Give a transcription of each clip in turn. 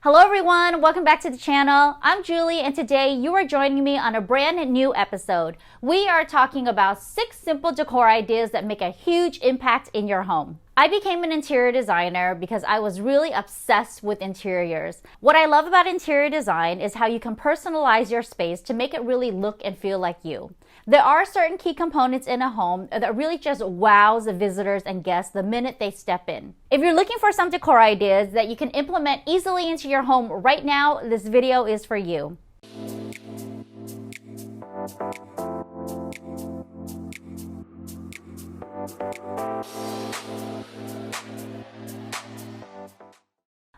Hello everyone, welcome back to the channel. I'm Julie and today you are joining me on a brand new episode. We are talking about 6 simple decor ideas that make a huge impact in your home. I became an interior designer because I was really obsessed with interiors. What I love about interior design is how you can personalize your space to make it really look and feel like you. There are certain key components in a home that really just wows the visitors and guests the minute they step in. If you're looking for some decor ideas that you can implement easily into your home right now, this video is for you.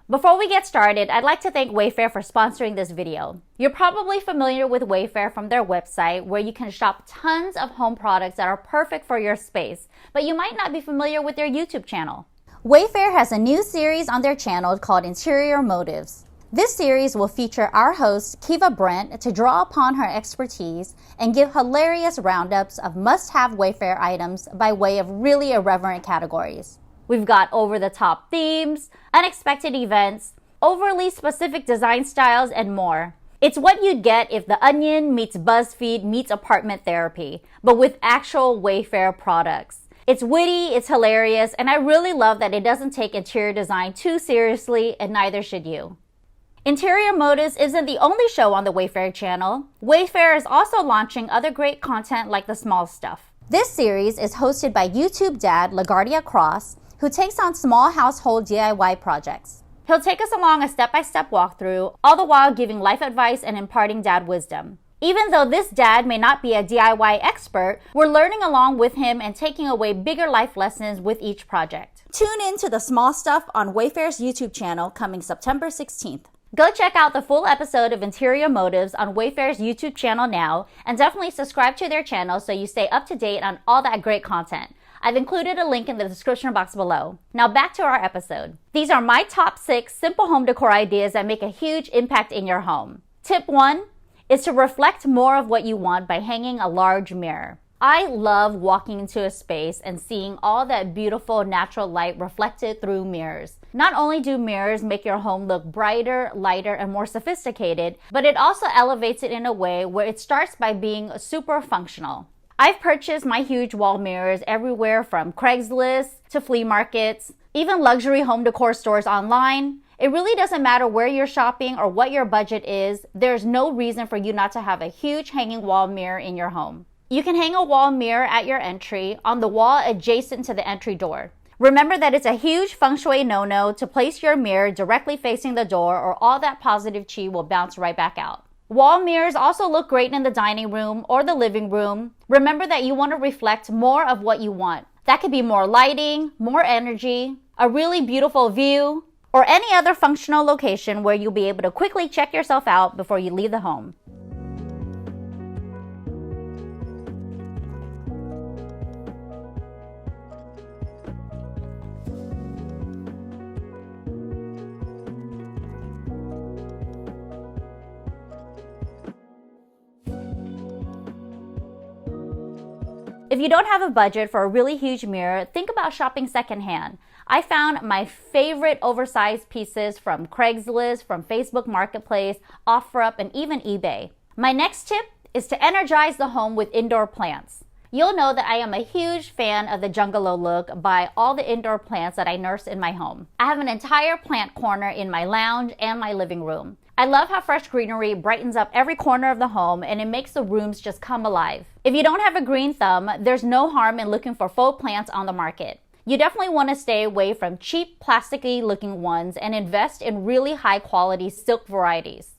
Before we get started, I'd like to thank Wayfair for sponsoring this video. You're probably familiar with Wayfair from their website where you can shop tons of home products that are perfect for your space, but you might not be familiar with their YouTube channel. Wayfair has a new series on their channel called Interior Motives. This series will feature our host, Kiva Brent, to draw upon her expertise and give hilarious roundups of must-have Wayfair items by way of really irreverent categories. We've got over-the-top themes, unexpected events, overly specific design styles, and more. It's what you'd get if The Onion meets BuzzFeed meets apartment therapy, but with actual Wayfair products. It's witty, it's hilarious, and I really love that it doesn't take interior design too seriously, and neither should you. Interior Motives isn't the only show on the Wayfair channel. Wayfair is also launching other great content like The Small Stuff. This series is hosted by YouTube dad LaGuardia Cross, who takes on small household DIY projects. He'll take us along a step-by-step walkthrough, all the while giving life advice and imparting dad wisdom. Even though this dad may not be a DIY expert, we're learning along with him and taking away bigger life lessons with each project. Tune in to The Small Stuff on Wayfair's YouTube channel coming September 16th. Go check out the full episode of Interior Motives on Wayfair's YouTube channel now, and definitely subscribe to their channel so you stay up to date on all that great content. I've included a link in the description box below. Now back to our episode. These are my top 6 simple home decor ideas that make a huge impact in your home. Tip 1 is to reflect more of what you want by hanging a large mirror. I love walking into a space and seeing all that beautiful natural light reflected through mirrors. Not only do mirrors make your home look brighter, lighter, and more sophisticated, but it also elevates it in a way where it starts by being super functional. I've purchased my huge wall mirrors everywhere from Craigslist to flea markets, even luxury home decor stores online. It really doesn't matter where you're shopping or what your budget is, there's no reason for you not to have a huge hanging wall mirror in your home. You can hang a wall mirror at your entry on the wall adjacent to the entry door. Remember that it's a huge feng shui no-no to place your mirror directly facing the door or all that positive chi will bounce right back out. Wall mirrors also look great in the dining room or the living room. Remember that you want to reflect more of what you want. That could be more lighting, more energy, a really beautiful view, or any other functional location where you'll be able to quickly check yourself out before you leave the home. If you don't have a budget for a really huge mirror, think about shopping secondhand. I found my favorite oversized pieces from Craigslist, from Facebook Marketplace, OfferUp, and even eBay. My next tip is to energize the home with indoor plants. You'll know that I am a huge fan of the Jungalow look by all the indoor plants that I nurse in my home. I have an entire plant corner in my lounge and my living room. I love how fresh greenery brightens up every corner of the home and it makes the rooms just come alive. If you don't have a green thumb, there's no harm in looking for faux plants on the market. You definitely want to stay away from cheap, plasticky looking ones and invest in really high quality silk varieties.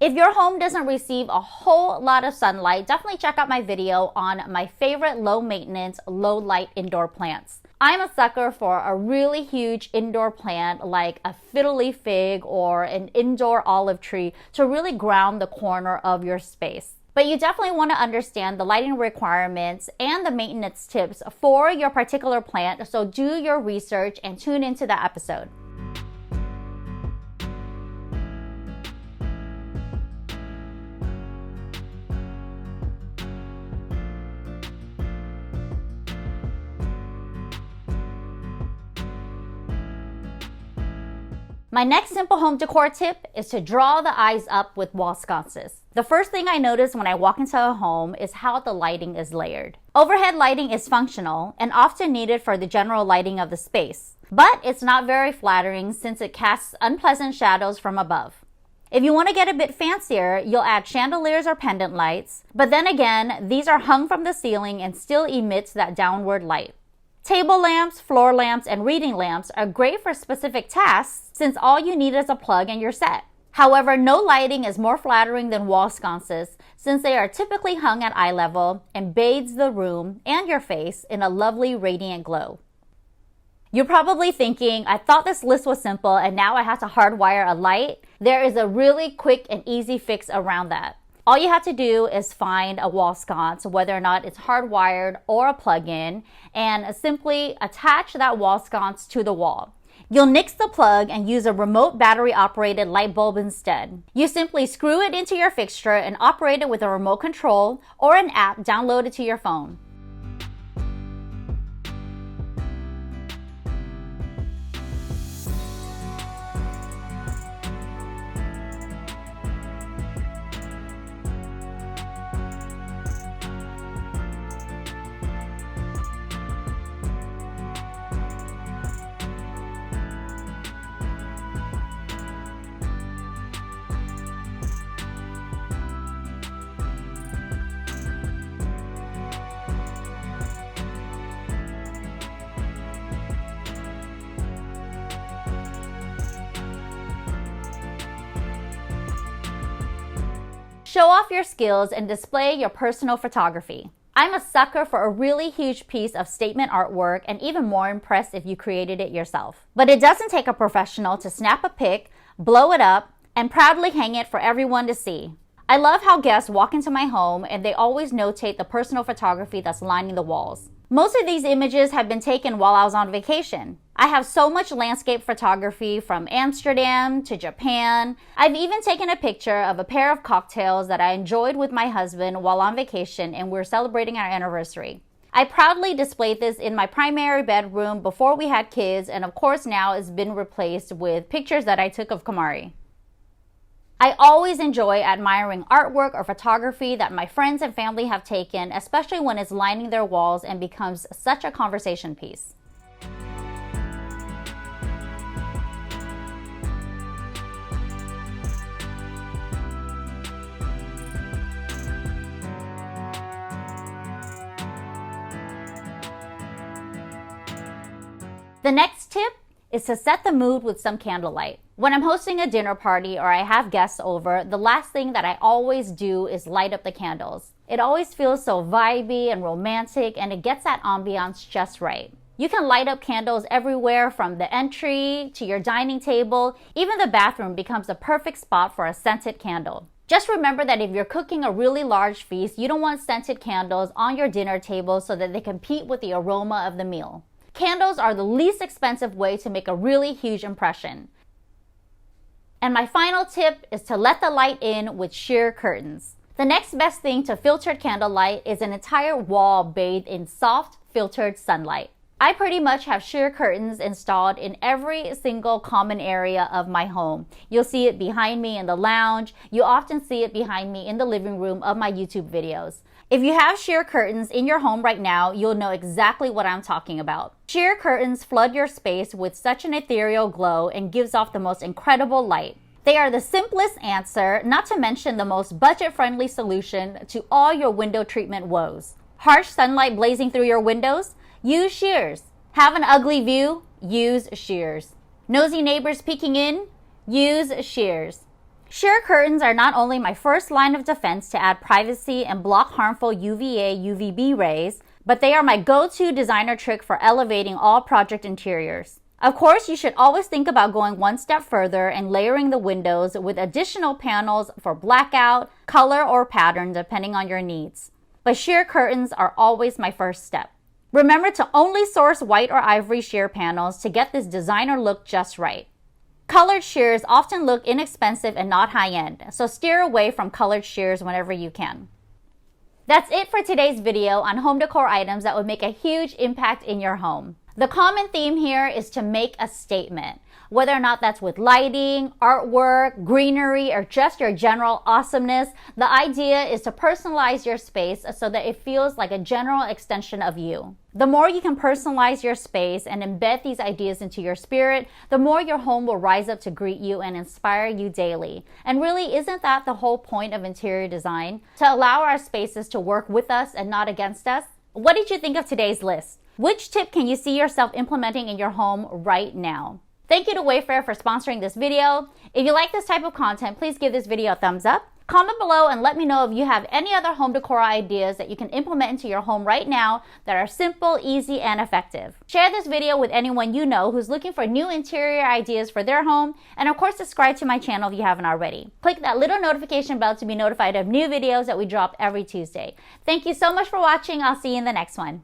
If your home doesn't receive a whole lot of sunlight, definitely check out my video on my favorite low maintenance, low light indoor plants. I'm a sucker for a really huge indoor plant like a fiddle leaf fig or an indoor olive tree to really ground the corner of your space. But you definitely want to understand the lighting requirements and the maintenance tips for your particular plant, so do your research and tune into the episode. My next simple home decor tip is to draw the eyes up with wall sconces. The first thing I notice when I walk into a home is how the lighting is layered. Overhead lighting is functional and often needed for the general lighting of the space, but it's not very flattering since it casts unpleasant shadows from above. If you want to get a bit fancier, you'll add chandeliers or pendant lights, but then again, these are hung from the ceiling and still emits that downward light. Table lamps, floor lamps, and reading lamps are great for specific tasks since all you need is a plug and you're set. However, no lighting is more flattering than wall sconces since they are typically hung at eye level and bathes the room and your face in a lovely radiant glow. You're probably thinking, I thought this list was simple and now I have to hardwire a light. There is a really quick and easy fix around that. All you have to do is find a wall sconce, whether or not it's hardwired or a plug-in, and simply attach that wall sconce to the wall. You'll nix the plug and use a remote battery-operated light bulb instead. You simply screw it into your fixture and operate it with a remote control or an app downloaded to your phone. Show off your skills and display your personal photography. I'm a sucker for a really huge piece of statement artwork and even more impressed if you created it yourself. But it doesn't take a professional to snap a pic, blow it up, and proudly hang it for everyone to see. I love how guests walk into my home and they always notate the personal photography that's lining the walls. Most of these images have been taken while I was on vacation. I have so much landscape photography from Amsterdam to Japan. I've even taken a picture of a pair of cocktails that I enjoyed with my husband while on vacation and we're celebrating our anniversary. I proudly displayed this in my primary bedroom before we had kids, and of course now it's been replaced with pictures that I took of Kamari. I always enjoy admiring artwork or photography that my friends and family have taken, especially when it's lining their walls and becomes such a conversation piece. The next tip is to set the mood with some candlelight. When I'm hosting a dinner party or I have guests over, the last thing that I always do is light up the candles. It always feels so vibey and romantic, and it gets that ambiance just right. You can light up candles everywhere from the entry to your dining table. Even the bathroom becomes a perfect spot for a scented candle. Just remember that if you're cooking a really large feast, you don't want scented candles on your dinner table so that they compete with the aroma of the meal. Candles are the least expensive way to make a really huge impression. And my final tip is to let the light in with sheer curtains. The next best thing to filtered candlelight is an entire wall bathed in soft, filtered sunlight. I pretty much have sheer curtains installed in every single common area of my home. You'll see it behind me in the lounge. You often see it behind me in the living room of my YouTube videos. If you have sheer curtains in your home right now, you'll know exactly what I'm talking about. Sheer curtains flood your space with such an ethereal glow and gives off the most incredible light. They are the simplest answer, not to mention the most budget-friendly solution to all your window treatment woes. Harsh sunlight blazing through your windows? Use sheers. Have an ugly view? Use sheers. Nosy neighbors peeking in? Use sheers. Sheer curtains are not only my first line of defense to add privacy and block harmful UVA, UVB rays, but they are my go-to designer trick for elevating all project interiors. Of course, you should always think about going one step further and layering the windows with additional panels for blackout, color, or pattern depending on your needs. But sheer curtains are always my first step. Remember to only source white or ivory sheer panels to get this designer look just right. Colored shears often look inexpensive and not high-end, so steer away from colored shears whenever you can. That's it for today's video on home decor items that would make a huge impact in your home. The common theme here is to make a statement. Whether or not that's with lighting, artwork, greenery, or just your general awesomeness, the idea is to personalize your space so that it feels like a general extension of you. The more you can personalize your space and embed these ideas into your spirit, the more your home will rise up to greet you and inspire you daily. And really, isn't that the whole point of interior design? To allow our spaces to work with us and not against us? What did you think of today's list? Which tip can you see yourself implementing in your home right now? Thank you to Wayfair for sponsoring this video. If you like this type of content, please give this video a thumbs up. Comment below and let me know if you have any other home decor ideas that you can implement into your home right now that are simple, easy, and effective. Share this video with anyone you know who's looking for new interior ideas for their home, and of course subscribe to my channel if you haven't already. Click that little notification bell to be notified of new videos that we drop every Tuesday. Thank you so much for watching. I'll see you in the next one.